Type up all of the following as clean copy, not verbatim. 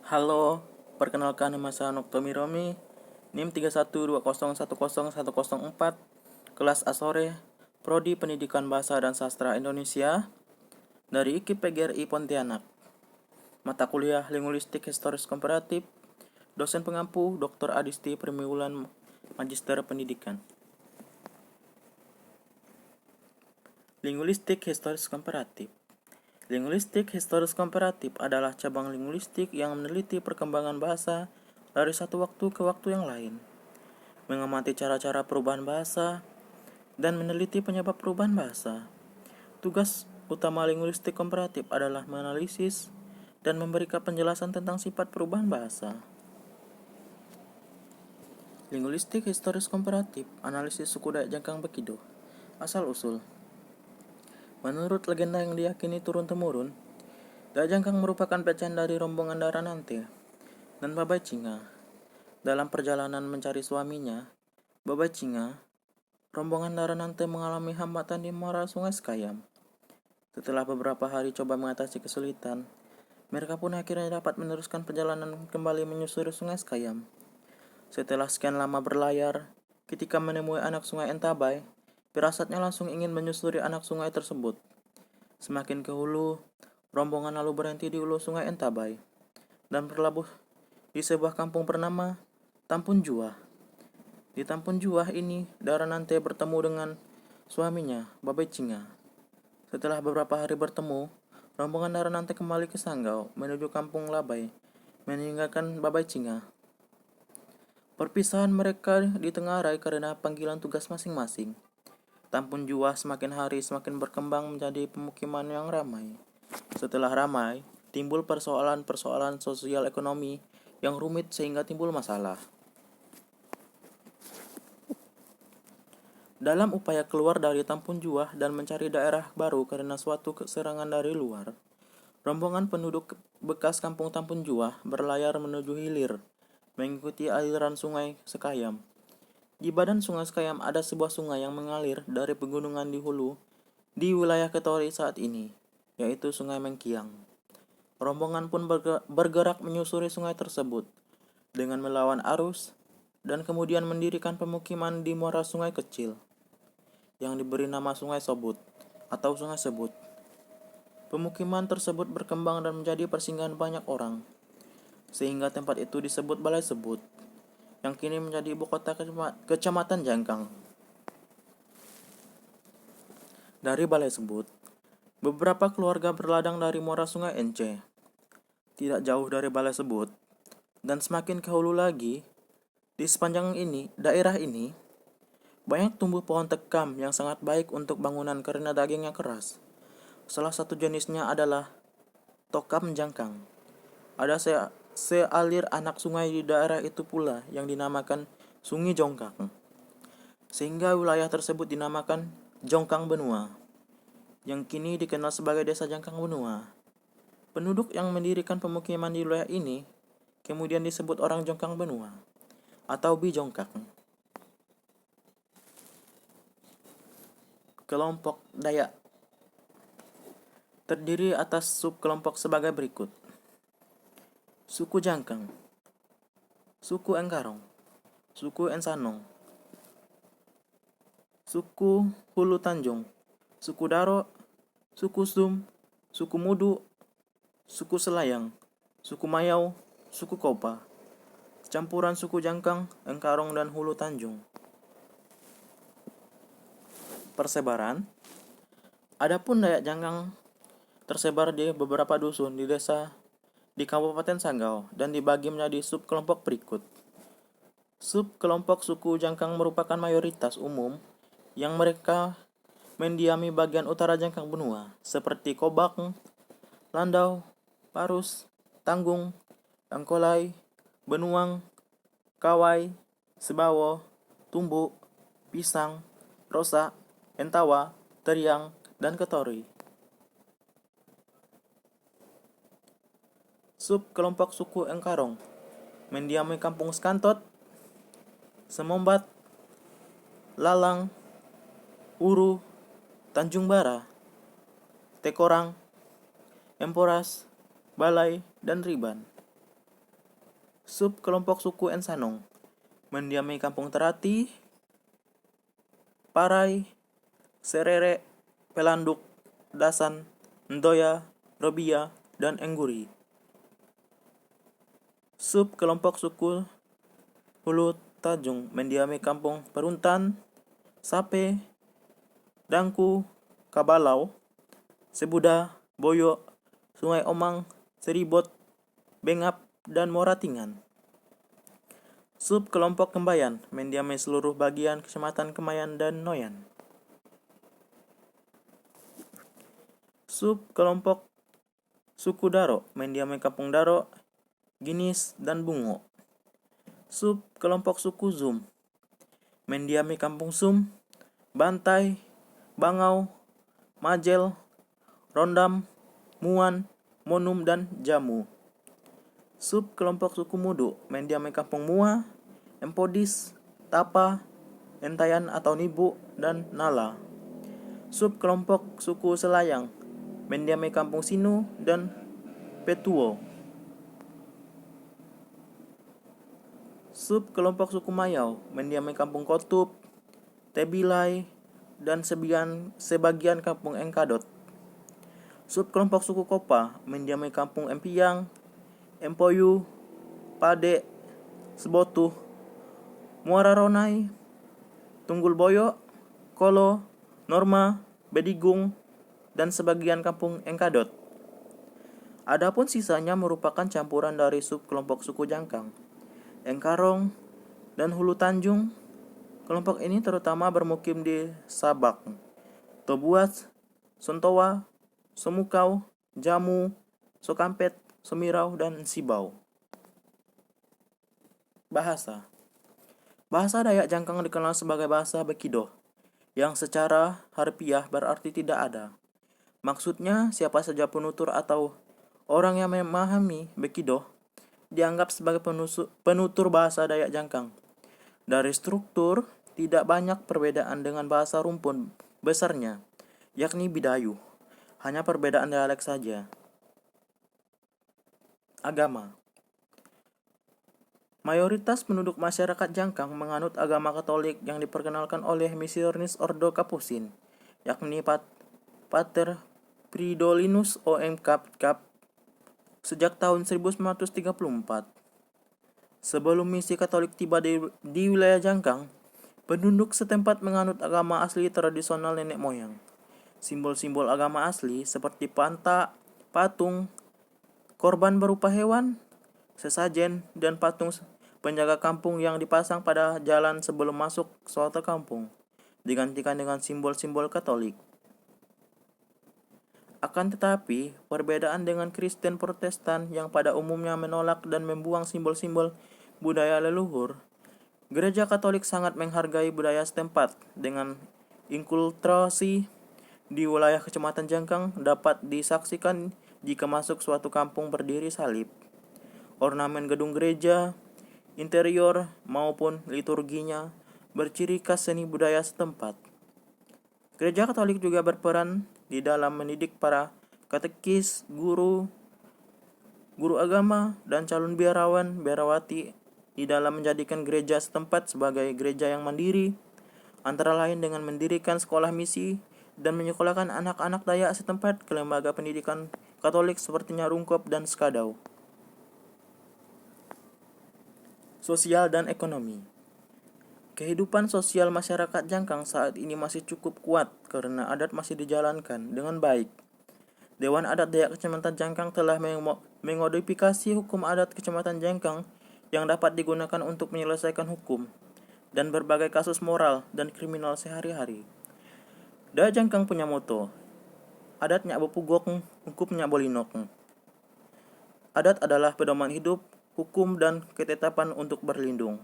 Halo, perkenalkan nama saya Noktomi Romi, NIM 3120101004, kelas A sore, Prodi Pendidikan Bahasa dan Sastra Indonesia, dari IKIP PGRI Pontianak. Mata kuliah Linguistik Historis Komparatif, dosen pengampu Dr. Adisti Permiwulan, Magister Pendidikan. Linguistik Historis Komparatif. Linguistik historis komparatif adalah cabang linguistik yang meneliti perkembangan bahasa dari satu waktu ke waktu yang lain, mengamati cara-cara perubahan bahasa, dan meneliti penyebab perubahan bahasa. Tugas utama linguistik komparatif adalah menganalisis dan memberikan penjelasan tentang sifat perubahan bahasa. Linguistik historis komparatif, analisis suku Dayak Jangkang Bekido. Asal-usul. Menurut legenda yang diyakini turun-temurun, Dayak Jangkang merupakan pecahan dari rombongan Daranante dan Babai Cinga. Dalam perjalanan mencari suaminya, Babai Cinga, rombongan Daranante mengalami hambatan di muara Sungai Sekayam. Setelah beberapa hari coba mengatasi kesulitan, mereka pun akhirnya dapat meneruskan perjalanan kembali menyusuri Sungai Sekayam. Setelah sekian lama berlayar, ketika menemui anak sungai Entabai, firasatnya langsung ingin menyusuri anak sungai tersebut. Semakin ke hulu, rombongan lalu berhenti di hulu Sungai Entabai dan berlabuh di sebuah kampung bernama Tampun Juah. Di Tampun Juah ini, Daranante bertemu dengan suaminya, Babai Cinga. Setelah beberapa hari bertemu, rombongan Daranante kembali ke Sanggau menuju kampung Labai, meninggalkan Babai Cinga. Perpisahan mereka ditengarai karena panggilan tugas masing-masing. Tampun Juah semakin hari semakin berkembang menjadi pemukiman yang ramai. Setelah ramai, timbul persoalan-persoalan sosial ekonomi yang rumit sehingga timbul masalah. Dalam upaya keluar dari Tampun Juah dan mencari daerah baru karena suatu serangan dari luar, rombongan penduduk bekas kampung Tampun Juah berlayar menuju hilir, mengikuti aliran Sungai Sekayam. Di badan Sungai Sekayam ada sebuah sungai yang mengalir dari pegunungan di hulu di wilayah Ketori saat ini, yaitu Sungai Mengkiang. Rombongan pun bergerak menyusuri sungai tersebut dengan melawan arus dan kemudian mendirikan pemukiman di muara sungai kecil yang diberi nama Sungai Sobut atau Sungai Sebut. Pemukiman tersebut berkembang dan menjadi persinggahan banyak orang, sehingga tempat itu disebut Balai Sebut, yang kini menjadi ibu kota Kecamatan Jangkang. Dari Balai Sebut, beberapa keluarga berladang dari muara Sungai Ence, tidak jauh dari Balai Sebut, dan semakin ke hulu lagi, di sepanjang daerah ini, banyak tumbuh pohon tekam yang sangat baik untuk bangunan karena dagingnya keras. Salah satu jenisnya adalah Tokam Jangkang. Ada sealir anak sungai di daerah itu pula yang dinamakan Sungai Jongkang, sehingga wilayah tersebut dinamakan Jongkang Benua, yang kini dikenal sebagai Desa Jangkang Benua. Penduduk yang mendirikan pemukiman di wilayah ini kemudian disebut orang Jongkang Benua atau Bijongkang. Kelompok Dayak terdiri atas subkelompok sebagai berikut: Suku Jangkang, Suku Engkarong, Suku Ensanong, Suku Hulu Tanjung, Suku Daro, Suku Sum, Suku Mudu, Suku Selayang, Suku Mayau, Suku Kopa, campuran suku Jangkang, Engkarong, dan Hulu Tanjung. Persebaran. Adapun Dayak Jangkang tersebar di beberapa dusun di desa di Kabupaten Sanggau dan dibagi menjadi subkelompok berikut. Subkelompok suku Jangkang merupakan mayoritas umum yang mereka mendiami bagian utara Jangkang Benua seperti Kobak, Landau, Parus, Tanggung, Angkolai, Benuang, Kawai, Sebawo, Tumbu, Pisang, Rosa, Entawa, Teriang, dan Ketori. Subkelompok suku Engkarong mendiami kampung Skantot, Semombat, Lalang, Uru, Tanjung Bara, Tekorang, Emporas, Balai, dan Riban. Sub kelompok suku Ensanong mendiami Kampung Terati, Parai, Serere, Pelanduk, Dasan, Ntoya, Robia, dan Engguri. Sub kelompok suku Hulu Tajung mendiami Kampung Peruntan, Sape, Dangku, Kabalau, Sebuda, Boyo, Sungai Omang, Seribot, Bengap, dan Moratingan. Sub kelompok Kembayan mendiami seluruh bagian Kecamatan Kemayan dan Noyan. Sub kelompok suku Daro mendiami Kampung Daro, Ginis, dan Bungo. Sub kelompok suku Zum mendiami Kampung Sum, Bantai, Bangau, Majel, Rondam, Muan, Monum, dan Jamu. Sub kelompok suku Mudu mendiami Kampung Mua, Empodis, Tapa, Entayan atau Nibu, dan Nala. Sub kelompok suku Selayang mendiami Kampung Sinu dan Petuo. Sub kelompok suku Mayau mendiami Kampung Kotup, Tebilai, dan sebagian Kampung Engkadot. Sub kelompok suku Kopa mendiami Kampung Empiang, Empoyu, Pade, Sebotuh, Muara Ronai, Tunggul Boyo, Kolo, Norma, Bedigung, dan sebagian Kampung Engkadot. Adapun sisanya merupakan campuran dari sub kelompok suku Jangkang, Engkarong, dan Hulu Tanjung. Kelompok ini terutama bermukim di Sabak, Tobuas, Sontowa, Somukau, Jamu, Sokampet, Semirau, dan Sibau. Bahasa Dayak Jangkang dikenal sebagai bahasa Bekido, yang secara harfiah berarti tidak ada. Maksudnya, siapa saja penutur atau orang yang memahami Bekido dianggap sebagai penutur bahasa Dayak Jangkang. Dari struktur, tidak banyak perbedaan dengan bahasa rumpun besarnya, yakni Bidayu. Hanya perbedaan dialek saja. Agama. Mayoritas penduduk masyarakat Jangkang menganut agama Katolik yang diperkenalkan oleh misionis Ordo Kapusin, yakni Pater Fridolinus O.M. Cap sejak tahun 1934. Sebelum misi Katolik tiba di wilayah Jangkang, penduduk setempat menganut agama asli tradisional nenek moyang. Simbol-simbol agama asli seperti panta, patung, korban berupa hewan, sesajen, dan patung penjaga kampung yang dipasang pada jalan sebelum masuk suatu kampung digantikan dengan simbol-simbol Katolik. Akan tetapi, perbedaan dengan Kristen Protestan yang pada umumnya menolak dan membuang simbol-simbol budaya leluhur, Gereja Katolik sangat menghargai budaya setempat. Dengan inkulturasi di wilayah Kecamatan Jangkang dapat disaksikan jika masuk suatu kampung berdiri salib, ornamen gedung gereja, interior maupun liturginya berciri khas seni budaya setempat. Gereja Katolik juga berperan di dalam mendidik para katekis, guru agama, dan calon biarawati di dalam menjadikan gereja setempat sebagai gereja yang mandiri, antara lain dengan mendirikan sekolah misi dan menyekolahkan anak-anak Dayak setempat ke lembaga pendidikan Katolik seperti Nyarungkop dan Skadau. Sosial dan ekonomi. Kehidupan sosial masyarakat Jangkang saat ini masih cukup kuat karena adat masih dijalankan dengan baik. Dewan Adat Dayak Kecamatan Jangkang telah mengmodifikasi hukum adat Kecamatan Jangkang yang dapat digunakan untuk menyelesaikan hukum dan berbagai kasus moral dan kriminal sehari-hari. Dayak Jangkang punya moto, adat nyak bopugok, hukum nyak bolinok. Adat adalah pedoman hidup, hukum, dan ketetapan untuk berlindung.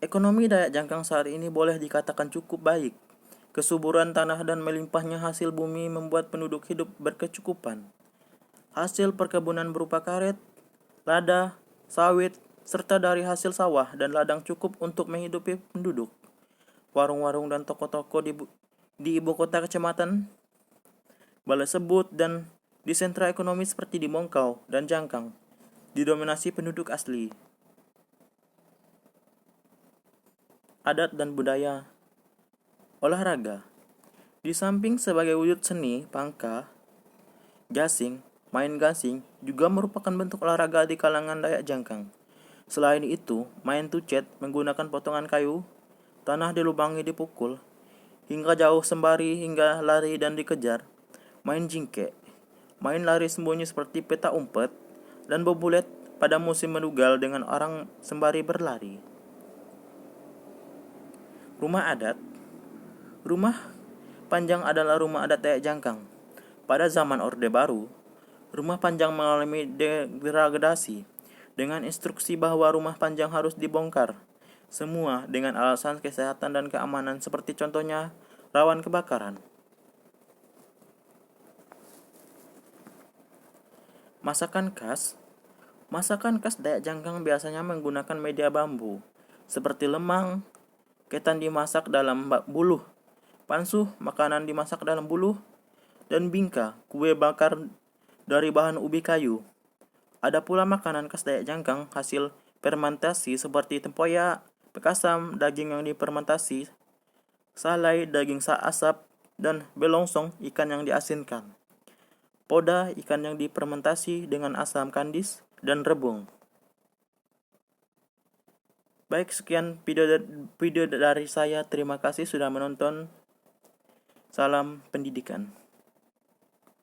Ekonomi Dayak Jangkang saat ini boleh dikatakan cukup baik. Kesuburan tanah dan melimpahnya hasil bumi membuat penduduk hidup berkecukupan. Hasil perkebunan berupa karet, lada, sawit, serta dari hasil sawah dan ladang cukup untuk menghidupi penduduk. Warung-warung dan toko-toko di ibu kota kecamatan, balai sebut, dan di sentra ekonomi seperti di Mongkau dan Jangkang, didominasi penduduk asli. Adat dan budaya. Olahraga. Di samping sebagai wujud seni, pangka, gasing, main gasing juga merupakan bentuk olahraga di kalangan Dayak Jangkang. Selain itu, main tucet menggunakan potongan kayu, tanah dilubangi dipukul, hingga jauh sembari hingga lari dan dikejar. Main jingke, main lari sembunyi seperti peta umpet, dan bobulet pada musim menugal dengan orang sembari berlari. Rumah adat. Rumah panjang adalah rumah adat Dayak Jangkang. Pada zaman Orde Baru, rumah panjang mengalami degradasi dengan instruksi bahwa rumah panjang harus dibongkar. Semua dengan alasan kesehatan dan keamanan seperti contohnya rawan kebakaran. Masakan khas. Masakan khas Dayak Jangkang biasanya menggunakan media bambu, seperti lemang, ketan dimasak dalam buluh, pansuh, makanan dimasak dalam buluh, dan bingka, kue bakar dari bahan ubi kayu. Ada pula makanan khas Dayak Jangkang hasil fermentasi seperti tempoyak, bekasam, daging yang difermentasi, salai, daging asap, dan belongsong, ikan yang diasinkan. Poda, ikan yang difermentasi dengan asam kandis, dan rebung. Baik, sekian video dari saya. Terima kasih sudah menonton. Salam pendidikan.